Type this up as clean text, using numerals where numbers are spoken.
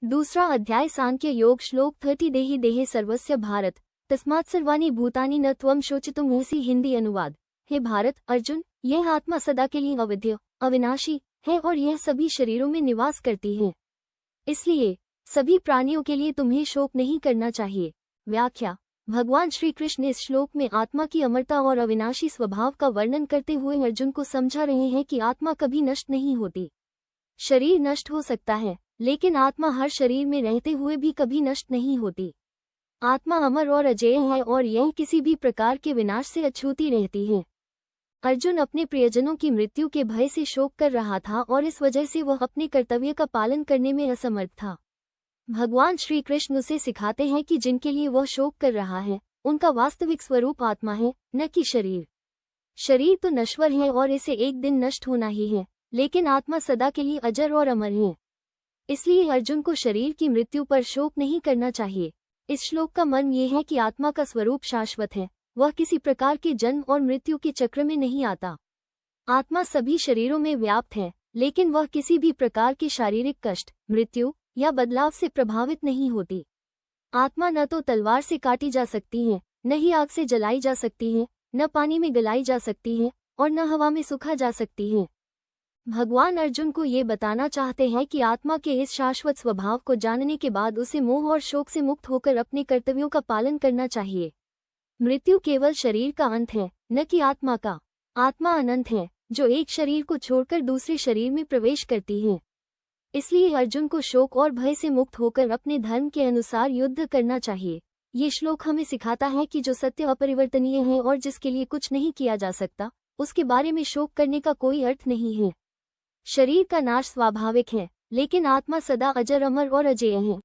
दूसरा अध्याय सांख्य योग श्लोक 30 देहि देहे सर्वस्य भारत तस्मात् सर्वाणि भूतानि न त्वं शोचितुमर्हसि। हिंदी अनुवाद। हे भारत अर्जुन, यह आत्मा सदा के लिए अविद्य अविनाशी है और यह सभी शरीरों में निवास करती है, इसलिए सभी प्राणियों के लिए तुम्हें शोक नहीं करना चाहिए। व्याख्या। भगवान श्री कृष्ण इस श्लोक में आत्मा की अमरता और अविनाशी स्वभाव का वर्णन करते हुए अर्जुन को समझा रहे हैं कि आत्मा कभी नष्ट नहीं होती। शरीर नष्ट हो सकता है, लेकिन आत्मा हर शरीर में रहते हुए भी कभी नष्ट नहीं होती। आत्मा अमर और अजेय है और यह किसी भी प्रकार के विनाश से अछूती रहती है। अर्जुन अपने प्रियजनों की मृत्यु के भय से शोक कर रहा था और इस वजह से वह अपने कर्तव्य का पालन करने में असमर्थ था। भगवान श्री कृष्ण उसे सिखाते हैं कि जिनके लिए वह शोक कर रहा है, उनका वास्तविक स्वरूप आत्मा है, न कि शरीर। शरीर तो नश्वर है और इसे एक दिन नष्ट होना ही है, लेकिन आत्मा सदा के लिए अजर और अमर है। इसलिए अर्जुन को शरीर की मृत्यु पर शोक नहीं करना चाहिए। इस श्लोक का मर्म यह है कि आत्मा का स्वरूप शाश्वत है, वह किसी प्रकार के जन्म और मृत्यु के चक्र में नहीं आता। आत्मा सभी शरीरों में व्याप्त है, लेकिन वह किसी भी प्रकार के शारीरिक कष्ट, मृत्यु या बदलाव से प्रभावित नहीं होती। आत्मा न तो तलवार से काटी जा सकती है, न ही आग से जलाई जा सकती है, न पानी में गलाई जा सकती है और न हवा में सुखा जा सकती है। भगवान अर्जुन को ये बताना चाहते हैं कि आत्मा के इस शाश्वत स्वभाव को जानने के बाद उसे मोह और शोक से मुक्त होकर अपने कर्तव्यों का पालन करना चाहिए। मृत्यु केवल शरीर का अंत है, न कि आत्मा का। आत्मा अनंत है, जो एक शरीर को छोड़कर दूसरे शरीर में प्रवेश करती है। इसलिए अर्जुन को शोक और भय से मुक्त होकर अपने धर्म के अनुसार युद्ध करना चाहिए। ये श्लोक हमें सिखाता है कि जो सत्य अपरिवर्तनीय है और जिसके लिए कुछ नहीं किया जा सकता, उसके बारे में शोक करने का कोई अर्थ नहीं है। शरीर का नाश स्वाभाविक है, लेकिन आत्मा सदा अजर अमर और अजेय है।